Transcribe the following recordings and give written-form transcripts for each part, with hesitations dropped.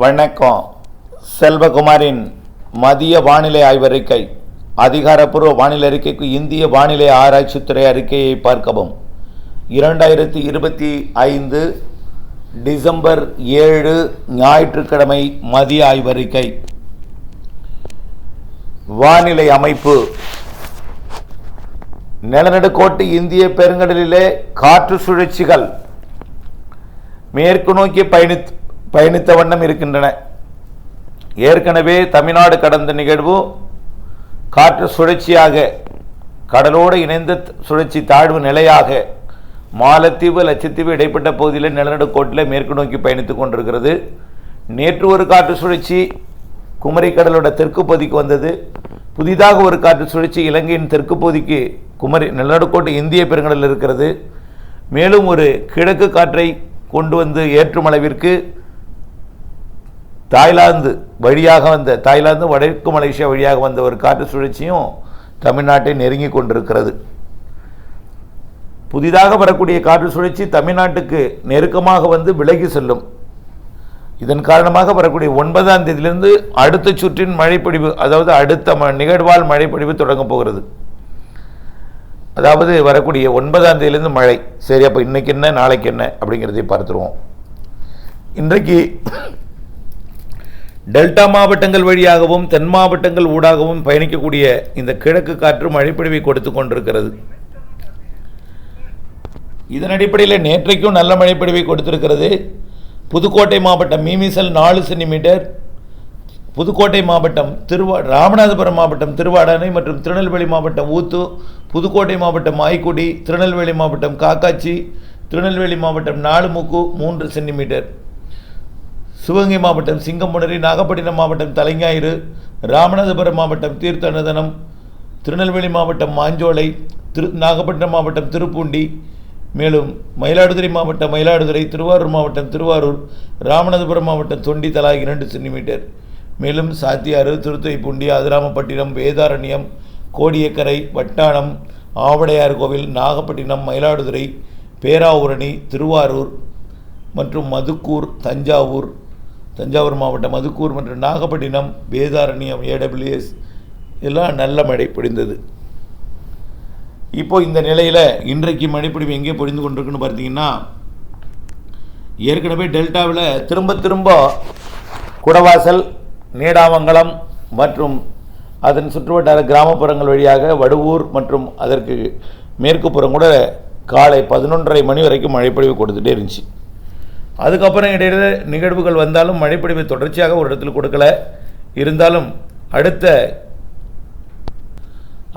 வணக்கம். செல்வகுமாரின் மதிய வானிலை ஆய்வறிக்கை. அதிகாரப்பூர்வ வானிலை அறிக்கைக்கு இந்திய வானிலை ஆராய்ச்சித்துறை அறிக்கையை பார்க்கவும். 2025 டிசம்பர் 7 ஞாயிற்றுக்கிழமை மதிய ஆய்வறிக்கை. வானிலை அமைப்பு. நிலநடுக்கோட்டு இந்திய பெருங்கடலிலே காற்று சுழற்சிகள் மேற்கு நோக்கி பயணித்த வண்ணம் இருக்கின்றன. ஏற்கனவே தமிழ்நாடு கடந்த நிகழ்வு காற்று சுழற்சியாக கடலோடு இணைந்த சுழற்சி தாழ்வு நிலையாக மாலத்தீவு லட்சத்தீவு இடைப்பட்ட பகுதியில் நிலநடுக்கோட்டில் மேற்கு நோக்கி பயணித்துக் கொண்டிருக்கிறது. நேற்று ஒரு காற்று சுழற்சி குமரி கடலோட தெற்கு பகுதிக்கு வந்தது. புதிதாக ஒரு காற்று சுழற்சி இலங்கையின் தெற்கு பகுதிக்கு குமரி நிலநடுக்கோட்டு இந்திய பெருங்கடலில் இருக்கிறது. மேலும் ஒரு கிழக்கு காற்றை கொண்டு வந்து ஏற்றும் அளவிற்கு தாய்லாந்து வடக்கு மலேசியா வழியாக வந்த ஒரு காற்று சுழற்சியும் தமிழ்நாட்டை நெருங்கி கொண்டிருக்கிறது. புதிதாக வரக்கூடிய காற்று சுழற்சி தமிழ்நாட்டுக்கு நெருக்கமாக வந்து விலகி செல்லும். இதன் காரணமாக வரக்கூடிய 9ஆம் தேதியிலிருந்து அடுத்த சுற்றின் மழைப்பொழிவு, அதாவது அடுத்த நிகழ்வால் மழைப்பொழிவு தொடங்கப் போகிறது. அதாவது வரக்கூடிய 9ஆம் தேதியிலிருந்து மழை. சரி, அப்போ இன்னைக்கு என்ன நாளைக்கு என்ன அப்படிங்கிறதை பார்த்துருவோம். இன்றைக்கு டெல்டா மாவட்டங்கள் வழியாகவும் தென் மாவட்டங்கள் ஊடாகவும் பயணிக்கக்கூடிய இந்த கிழக்கு காற்று மழைப்பொழிவை கொடுத்து கொண்டிருக்கிறது. இதன் அடிப்படையில் நேற்றைக்கும் நல்ல மழைப்பொழிவை கொடுத்திருக்கிறது. புதுக்கோட்டை மாவட்டம் மீமிசல் 4 சென்டிமீட்டர், புதுக்கோட்டை மாவட்டம் ராமநாதபுரம் மாவட்டம் திருவாடானை மற்றும் திருநெல்வேலி மாவட்டம் ஊத்து, புதுக்கோட்டை மாவட்டம் ஆய்க்குடி, திருநெல்வேலி மாவட்டம் காக்காட்சி, திருநெல்வேலி மாவட்டம் நாலுமுக்கு 3 சென்டிமீட்டர், சிவகங்கை மாவட்டம் சிங்கம்புணரி, நாகப்பட்டினம் மாவட்டம் தலைஞாயிறு, ராமநாதபுரம் மாவட்டம் தீர்த்தநதனம், திருநெல்வேலி மாவட்டம் மாஞ்சோலை, நாகப்பட்டினம் மாவட்டம் திருப்பூண்டி, மேலும் மயிலாடுதுறை மாவட்டம் மயிலாடுதுறை, திருவாரூர் மாவட்டம் திருவாரூர், ராமநாதபுரம் மாவட்டம் தொண்டி தலா 2 சென்டிமீட்டர், மேலும் சாத்தியாறு, திருத்துறைப்பூண்டி, அதிராமப்பட்டினம், வேதாரண்யம், கோடியக்கரை, வட்டானம், ஆவடையார் கோவில், நாகப்பட்டினம், மயிலாடுதுறை, பேராவூரணி, திருவாரூர் மற்றும் மதுக்கூர், தஞ்சாவூர் மாவட்டம் மதுக்கூர் மற்றும் நாகப்பட்டினம், வேதாரண்யம், ஏடபிள்யூஎஸ் எல்லாம் நல்ல மழை பொழிந்தது. இப்போ இந்த நிலையில் இன்றைக்கு மழைப்பொழிவு எங்கே பொழிந்து கொண்டிருக்குன்னு பார்த்தீங்கன்னா, ஏற்கனவே டெல்டாவில் திரும்ப குடவாசல், நீடாமங்கலம் மற்றும் அதன் சுற்றுவட்டார கிராமப்புறங்கள் வழியாக வடுவூர் மற்றும் அதற்கு மேற்கு புறம் கூட காலை 11:30 மணி வரைக்கும் மழைப்பொழிவு கொடுத்துட்டே இருந்துச்சு. அதுக்கப்புறம் இடையில நிகழ்வுகள் வந்தாலும் மழைப்பொழிவு தொடர்ச்சியாக ஒரு இடத்துல கொடுக்கல. இருந்தாலும்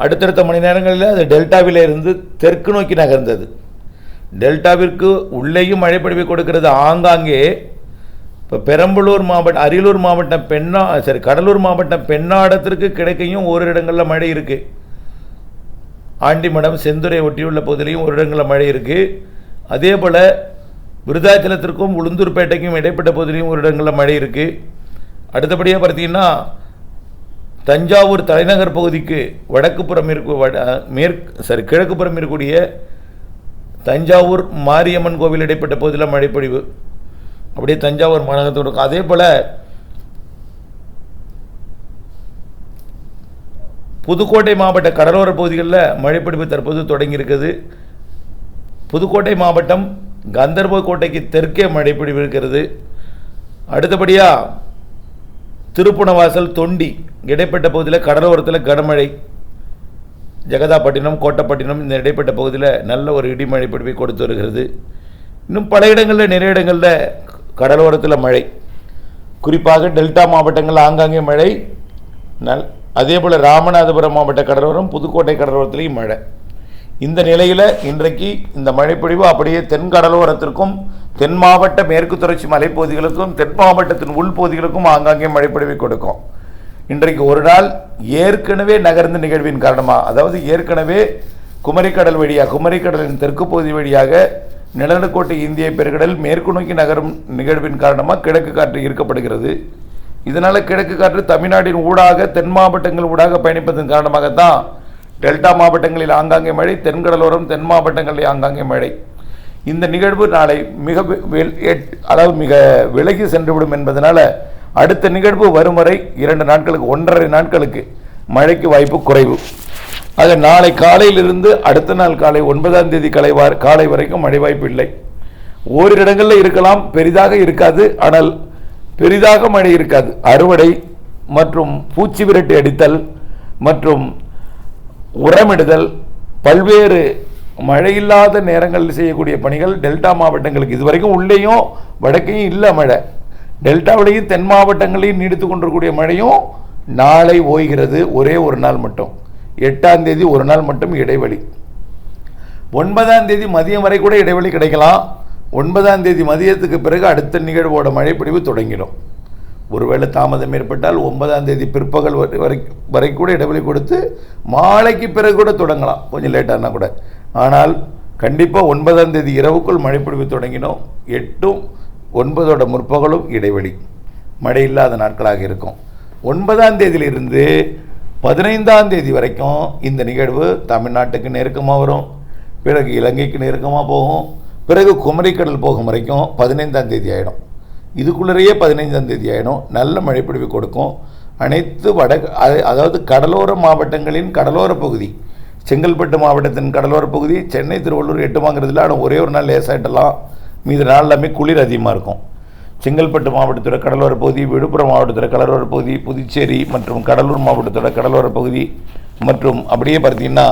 அடுத்தடுத்த மணி நேரங்களில் அது டெல்டாவில் இருந்து தெற்கு நோக்கி நகர்ந்தது. டெல்டாவிற்கு உள்ளேயும் மழைப்பொழிவை கொடுக்கிறது. ஆங்காங்கே இப்போ பெரம்பலூர் மாவட்டம், அரியலூர் மாவட்டம், கடலூர் மாவட்டம் பெண்ணாடத்திற்கு கிடைக்கையும் ஓரிரு இடங்களில் மழை இருக்குது. ஆண்டிமடம், செந்துறை ஒட்டியுள்ள பகுதியிலையும் ஒரு இடங்களில் மழை இருக்குது. அதே போல் விருதாச்சலத்திற்கும் உளுந்தூர்பேட்டைக்கும் இடைப்பட்ட பகுதியிலையும் ஒரு இடங்களில் மழை இருக்குது. அடுத்தபடியாக பார்த்தீங்கன்னா தஞ்சாவூர் தலைநகர் பகுதிக்கு கிழக்குப்புறம் இருக்கக்கூடிய தஞ்சாவூர் மாரியம்மன் கோவில் இடைப்பட்ட பகுதியில் மழைப்பொழிவு அப்படியே தஞ்சாவூர் மாநகரத்தோடு இருக்கும். அதே போல் புதுக்கோட்டை மாவட்ட கடலோர பகுதிகளில் மழைப்பொழிவு தற்போது தொடங்கியிருக்கிறது. புதுக்கோட்டை மாவட்டம் கந்தர்போட்டைக்கு தெற்கே மழைப்பொழிவு இருக்கிறது. அடுத்தபடியாக திருப்புணவாசல், தொண்டி இடைப்பட்ட பகுதியில் கடலோரத்தில் கனமழை, ஜெகதாப்பட்டினம், கோட்டப்பட்டினம் இந்த இடைப்பட்ட பகுதியில் நல்ல ஒரு இடிமழை பொழிவை கொடுத்து வருகிறது. இன்னும் பல இடங்களில் நிறைய இடங்களில் கடலோரத்தில் மழை, குறிப்பாக டெல்டா மாவட்டங்களில் ஆங்காங்கே மழை. அதே போல் ராமநாதபுரம் மாவட்ட கடலோரம், புதுக்கோட்டை கடலோரத்திலையும் மழை. இந்த நிலையில் இன்றைக்கு இந்த மழைப்பொழிவு அப்படியே தென் கடலோரத்திற்கும் தென் மாவட்ட மேற்கு தொடர்ச்சி மலைப்பகுதிகளுக்கும் தென் மாவட்டத்தின் உள்பகுதிகளுக்கும் ஆங்காங்கே மழைப்பொழிவை கொடுக்கும். இன்றைக்கு ஒரு நாள் ஏற்கனவே நகர்ந்த நிகழ்வின் காரணமாக, அதாவது ஏற்கனவே குமரிக்கடலின் தெற்கு பகுதி வழியாக நிலநடுக்கோட்டு இந்திய பெருங்கடல் மேற்கு நோக்கி நகரும் நிகழ்வின் காரணமாக கிழக்கு காற்று ஈர்க்கப்படுகிறது. இதனால் கிழக்கு காற்று தமிழ்நாட்டின் ஊடாக தென் மாவட்டங்கள் ஊடாக பயணிப்பதன் காரணமாகத்தான் டெல்டா மாவட்டங்களில் ஆங்காங்கே மழை, தென்கடலோரம் தென் மாவட்டங்களில் ஆங்காங்கே மழை. இந்த நிகழ்வு நாளை மிக விலகி சென்றுவிடும் என்பதனால அடுத்த நிகழ்வு வரும் வரை 2 நாட்களுக்கு 1.5 நாட்களுக்கு மழைக்கு வாய்ப்பு குறைவு. ஆக நாளை காலையிலிருந்து அடுத்த நாள் காலை 9ஆம் தேதி காலை வரைக்கும் மழை வாய்ப்பு இல்லை. ஓரிரு இடங்களில் இருக்கலாம், பெரிதாக இருக்காது. ஆனால் பெரிதாக மழை இருக்காது. அறுவடை மற்றும் பூச்சி விரட்டி அடித்தல் மற்றும் உரமிடுதல், பல்வேறு மழையில்லாத நேரங்களில் செய்யக்கூடிய பணிகள் டெல்டா மாவட்டங்களுக்கு இதுவரைக்கும் உள்ளேயும் வடக்கையும் இல்லை மழை. டெல்டாவிலையும் தென் மாவட்டங்களையும் நீடித்து கொண்டிருக்கக்கூடிய மழையும் நாளை ஓய்கிறது. ஒரே ஒரு நாள் மட்டும், 8ஆம் தேதி ஒரு நாள் மட்டும் இடைவெளி. 9ஆம் தேதி மதியம் வரை கூட இடைவெளி கிடைக்கலாம். 9ஆம் தேதி மதியத்துக்கு பிறகு அடுத்த நிகழ்வோட மழைப்பொழிவு தொடங்கிடும். ஒருவேளை தாமதம் ஏற்பட்டால் 9ஆம் தேதி பிற்பகல் வரை கூட இடைவெளி கொடுத்து மாலைக்கு பிறகு கூட தொடங்கலாம், கொஞ்சம் லேட்டானா கூட. ஆனால் கண்டிப்பாக 9ஆம் தேதி இரவுக்குள் மழைப்பொழிவு தொடங்கினோம். 8ம் 9ஓட முற்பகலும் இடைவெளி, மழை இல்லாத நாட்களாக இருக்கும். 9ஆம் தேதியிலிருந்து 15ஆம் தேதி வரைக்கும் இந்த நிகழ்வு தமிழ்நாட்டுக்கு நெருக்கமாக வரும். பிறகு இலங்கைக்கு நெருக்கமாக போகும். பிறகு குமரிக்கடல் போகும் வரைக்கும் 15ஆம் தேதி ஆகிடும். இதுக்குள்ளேயே 15ஆம் தேதி ஆகிடும். நல்ல மழைப்பொழிவு கொடுக்கும். அனைத்து அதாவது கடலோர மாவட்டங்களின் கடலோர பகுதி, செங்கல்பட்டு மாவட்டத்தின் கடலோர பகுதி, சென்னை திருவள்ளூர் 8 வாங்கிறதுல ஆனால் ஒரே ஒரு நாள் லேசாயிட்டலாம். மீது நாள் எல்லாமே குளிர் அதிகமாக இருக்கும். செங்கல்பட்டு மாவட்டத்தோட கடலோர பகுதி, விழுப்புரம் மாவட்டத்தோட கடலோர பகுதி, புதுச்சேரி மற்றும் கடலூர் மாவட்டத்தோட கடலோர பகுதி மற்றும் அப்படியே பார்த்தீங்கன்னா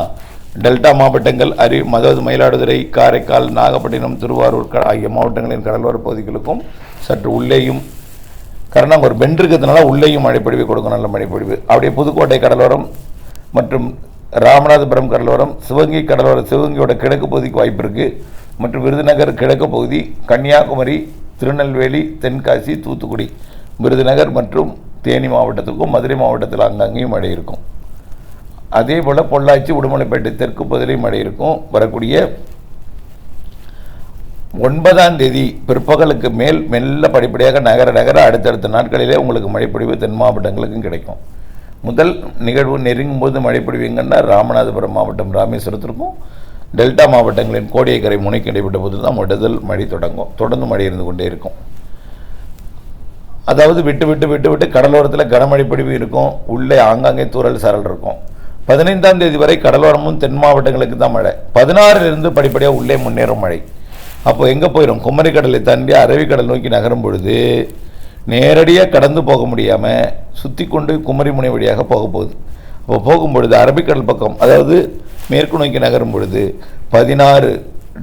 டெல்டா மாவட்டங்கள் அதாவது மயிலாடுதுறை, காரைக்கால், நாகப்பட்டினம், திருவாரூர் ஆகிய மாவட்டங்களின் கடலோர பகுதிகளுக்கும் சற்று உள்ளேயும் காரணம் ஒரு பெண்ட் இருக்கிறதுனால உள்ளேயும் மழைப்பொழிவு கொடுக்கும், நல்ல மழைப்பொழிவு. அப்படியே புதுக்கோட்டை கடலோரம் மற்றும் ராமநாதபுரம் கடலோரம், சிவகங்கை கடலோரம், சிவகங்கையோட கிழக்கு பகுதிக்கு வாய்ப்பு இருக்குது. மற்றும் விருதுநகர் கிழக்கு பகுதி, கன்னியாகுமரி, திருநெல்வேலி, தென்காசி, தூத்துக்குடி, விருதுநகர் மற்றும் தேனி மாவட்டத்துக்கும் மதுரை மாவட்டத்தில் அங்கங்கேயும் மழை இருக்கும். அதே போல் பொள்ளாச்சி, உடுமலைப்பேட்டை தெற்கு பகுதியிலையும் மழை இருக்கும். வரக்கூடிய 9ஆம் தேதி பிற்பகலுக்கு மேல் மெல்ல படிப்படியாக நகர அடுத்தடுத்த நாட்களிலே உங்களுக்கு மழைப்பொழிவு தென் மாவட்டங்களுக்கும் கிடைக்கும். முதல் நிகழ்வு நெருங்கும் போது மழைப்பொழிவு எங்கன்னா ராமநாதபுரம் மாவட்டம் ராமேஸ்வரத்திற்கும் டெல்டா மாவட்டங்களின் கோடியக்கரை முனைக்கு இடைப்பட்ட போது தான் முதல் மழை தொடங்கும். தொடர்ந்து மழை இருந்து கொண்டே இருக்கும். அதாவது விட்டு விட்டு விட்டு விட்டு கடலோரத்தில் கனமழை பொழிவு இருக்கும். உள்ளே ஆங்காங்கே தூறல் சாரல் இருக்கும். 15ஆம் தேதி வரை கடலோரமும் தென் மாவட்டங்களுக்கு தான் மழை. 16லிருந்து படிப்படியாக உள்ளே முன்னேறும் மழை. அப்போ எங்கே போயிடும்? குமரிக்கடலை தாண்டி அரபிக்கடல் நோக்கி நகரும் பொழுது நேரடியாக கடந்து போக முடியாமல் சுற்றி கொண்டு குமரி முனை வழியாக போக போகுது. அப்போ போகும்பொழுது அரபிக்கடல் பக்கம், அதாவது மேற்கு நோக்கி நகரும் பொழுது 16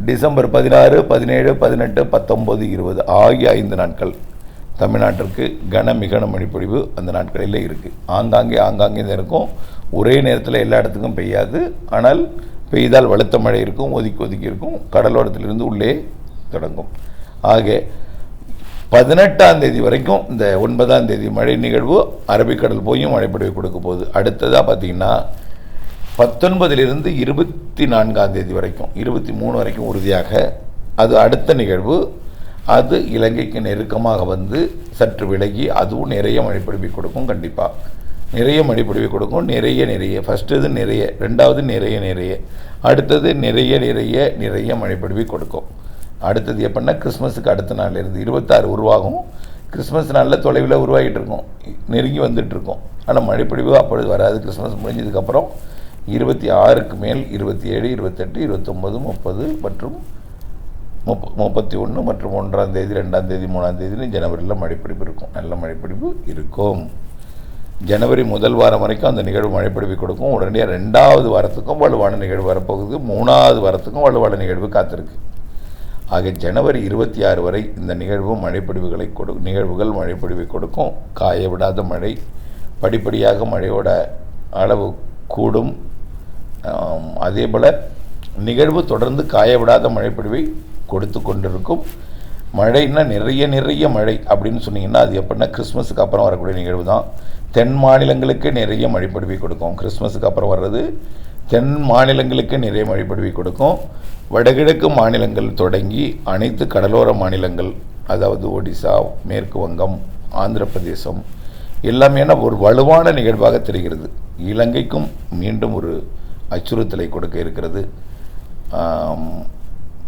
டிசம்பர் 16, 17, 18, 19, 20 ஆகிய 5 நாட்கள் தமிழ்நாட்டிற்கு மிக மழைப்பொழிவு அந்த நாட்களில் இருக்குது. ஆங்காங்கே தான் இருக்கும். ஒரே நேரத்தில் எல்லா இடத்துக்கும் பெய்யாது. ஆனால் பெய்தால் வலுத்த மழை இருக்கும், ஒதுக்கி இருக்கும். கடலோரத்திலிருந்து உள்ளே தொடங்கும். ஆக 18ஆம் தேதி வரைக்கும் இந்த 9ஆம் தேதி மழை நிகழ்வு அரபிக்கடல் போயும் மழைப்பொழிவு கொடுக்க போகுது. அடுத்ததாக பார்த்திங்கன்னா 19லிருந்து 24ஆம் தேதி வரைக்கும் 23 வரைக்கும் உறுதியாக அது அடுத்த நிகழ்வு. அது இலங்கைக்கு நெருக்கமாக வந்து சற்று விலகி அதுவும் நிறைய மழைப்பொழிவு கொடுக்கும். கண்டிப்பாக நிறைய மழைப்பொழிவு கொடுக்கும். நிறைய ஃபஸ்ட்டு இது நிறைய, ரெண்டாவது நிறைய, அடுத்தது நிறைய மழைப்பொழிவு கொடுக்கும். அடுத்தது எப்படின்னா கிறிஸ்மஸுக்கு அடுத்த நாள்லேருந்து 26 உருவாகும். கிறிஸ்மஸ் நாளில் தொலைவில் உருவாகிட்டு இருக்கும், நெருங்கி வந்துட்டுருக்கோம். ஆனால் மழைப்பொழிவு அப்பொழுது வராது. கிறிஸ்மஸ் முடிஞ்சதுக்கப்புறம் 26க்கு மேல் 27, 28, 29, 30 மற்றும் 31 மற்றும் 1ஆம் தேதி, 2ஆம் தேதி, 3ஆம் தேதி ஜனவரியில் மழைப்பொழிவு இருக்கும். நல்ல மழைப்பொழிவு இருக்கும். ஜனவரி முதல் வாரம் வரைக்கும் அந்த நிகழ்வு மழைப்பொழிவு கொடுக்கும். உடனடியாக 2வது வாரத்துக்கும் வலுவான நிகழ்வு வரப்போகுது. 3வது வாரத்துக்கும் வலுவான நிகழ்வு காத்திருக்கு. ஆக ஜனவரி 26 வரை இந்த நிகழ்வும் நிகழ்வுகள் மழைப்பொழிவை கொடுக்கும். காய விடாத மழை, படிப்படியாக மழையோட அளவு கூடும். அதே போல் நிகழ்வு தொடர்ந்து காய விடாத மழைப்பொழிவை கொடுத்து கொண்டிருக்கும். மழைன்னா நிறைய மழை அப்படின்னு சொன்னீங்கன்னா அது எப்படின்னா கிறிஸ்மஸுக்கு அப்புறம் வரக்கூடிய நிகழ்வு தான். தென் மாநிலங்களுக்கு நிறைய மழைப்பொழிவை கொடுக்கும். கிறிஸ்மஸுக்கு அப்புறம் வர்றது தென் மாநிலங்களுக்கு நிறைய மழைப்பொழிவை கொடுக்கும். வடகிழக்கு மாநிலங்கள் தொடங்கி அனைத்து கடலோர மாநிலங்கள், அதாவது ஒடிசா, மேற்கு வங்கம், ஆந்திர பிரதேசம் எல்லாமே ஒரு வலுவான நிகழ்வாக தெரிகிறது. இலங்கைக்கும் மீண்டும் ஒரு அச்சுறுத்தலை கொடுக்க இருக்கிறது.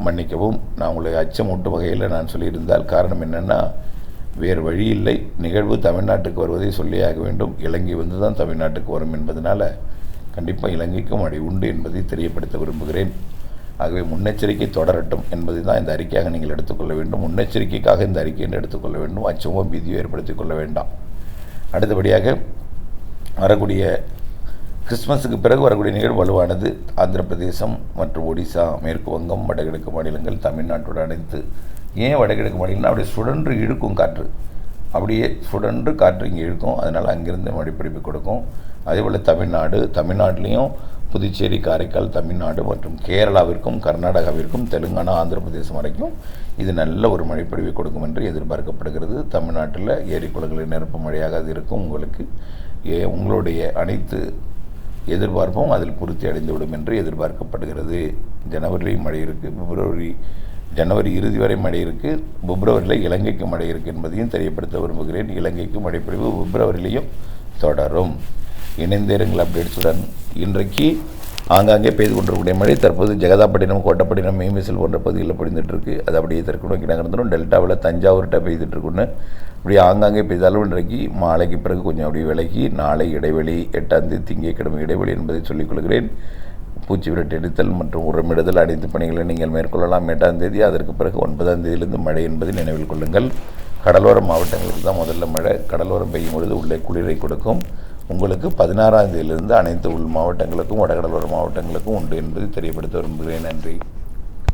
மன்னிக்கவும், நான் உங்களை அச்சமூட்டும் வகையில் நான் சொல்லியிருந்தால் காரணம் என்னென்னா வேறு வழி இல்லை. நிகழ்வு தமிழ்நாட்டுக்கு வருவதை சொல்லியாக வேண்டும். இலங்கை வந்து தான் தமிழ்நாட்டுக்கு வரும் என்பதனால் கண்டிப்பாக இலங்கைக்கும் மழை உண்டு என்பதை தெரியப்படுத்த விரும்புகிறேன். ஆகவே முன்னெச்சரிக்கை தொடரட்டும் என்பதை தான் இந்த அறிக்கையாக நீங்கள் எடுத்துக்கொள்ள வேண்டும். முன்னெச்சரிக்கைக்காக இந்த அறிக்கை என்று எடுத்துக்கொள்ள வேண்டும். அச்சமோ பீதியோ ஏற்படுத்திக் கொள்ள வேண்டாம். அடுத்தபடியாக வரக்கூடிய கிறிஸ்மஸுக்கு பிறகு வரக்கூடிய நிகழ்வு வலுவானது. ஆந்திர பிரதேசம் மற்றும் ஒடிசா, மேற்கு வங்கம், வடகிழக்கு மாநிலங்கள், தமிழ்நாட்டோடு அனைத்து. ஏன் வடகிழக்கு மாநிலம்னா அப்படியே சுழன்று இழுக்கும் காற்று, அப்படியே சுழன்று காற்று இங்கே இழுக்கும். அதனால் அங்கிருந்து மழைப்பிடிப்பு கொடுக்கும். அதேபோல் தமிழ்நாட்டிலையும் புதுச்சேரி, காரைக்கால், தமிழ்நாடு மற்றும் கேரளாவிற்கும், கர்நாடகாவிற்கும், தெலுங்கானா, ஆந்திர பிரதேசம் வரைக்கும் இது நல்ல ஒரு மழைப்பொழிவை கொடுக்கும் என்று எதிர்பார்க்கப்படுகிறது. தமிழ்நாட்டில் ஏரி குளங்களை நிரப்பும் மழையாக அது இருக்கும். உங்களுடைய அனைத்து எதிர்பார்ப்பும் அதில் பூர்த்தி அடைந்துவிடும் என்று எதிர்பார்க்கப்படுகிறது. ஜனவரியிலையும் மழை இருக்குது, ஜனவரி இறுதி வரை மழை இருக்குது. பிப்ரவரியில் இலங்கைக்கு மழை இருக்குது என்பதையும் தெரியப்படுத்த விரும்புகிறேன். இலங்கைக்கு மழைப்பொழிவு பிப்ரவரியிலையும் தொடரும். இணைந்தேருங்கள் அப்டேட்ஸுடன். இன்றைக்கு ஆங்காங்கே பெய்து கொண்டிருக்கூடிய மழை தற்போது ஜெகதாப்பட்டினம், கோட்டப்பட்டினம், மீமிசல் போன்ற பகுதிகளில் பொழிந்துட்டுருக்கு. அது அப்படியே தெற்கு நோக்கி நகர்ந்துடும். டெல்டாவில் தஞ்சாவூர்கிட்ட பெய்துட்டுருக்குன்னு அப்படியே ஆங்காங்கே பெய்தாலும் இன்றைக்கு மாலைக்கு பிறகு கொஞ்சம் அப்படியே விலகி நாளை இடைவெளி 8ஆம் தேதி திங்கட்கிழமை இடைவெளி என்பதை சொல்லிக்கொள்கிறேன். பூச்சி விரட்டு எடுத்தல் மற்றும் உரமிடுதல் அனைத்து பணிகளை நீங்கள் மேற்கொள்ளலாம் 8ஆம் தேதி. அதற்கு பிறகு 9ஆம் தேதியிலிருந்து மழை என்பதை நினைவில் கொள்ளுங்கள். கடலோர மாவட்டங்களுக்கு தான் முதல்ல மழை. கடலோரம் பெய்யும் பொழுது உள்ளே குளிரை கொடுக்கும். உங்களுக்கு 16ஆம் தேதியிலிருந்து அனைத்து உள் மாவட்டங்களுக்கும் வடகடலோர மாவட்டங்களுக்கும் உண்டு என்பதை தெரியப்படுத்த விரும்புகிறேன். நன்றி.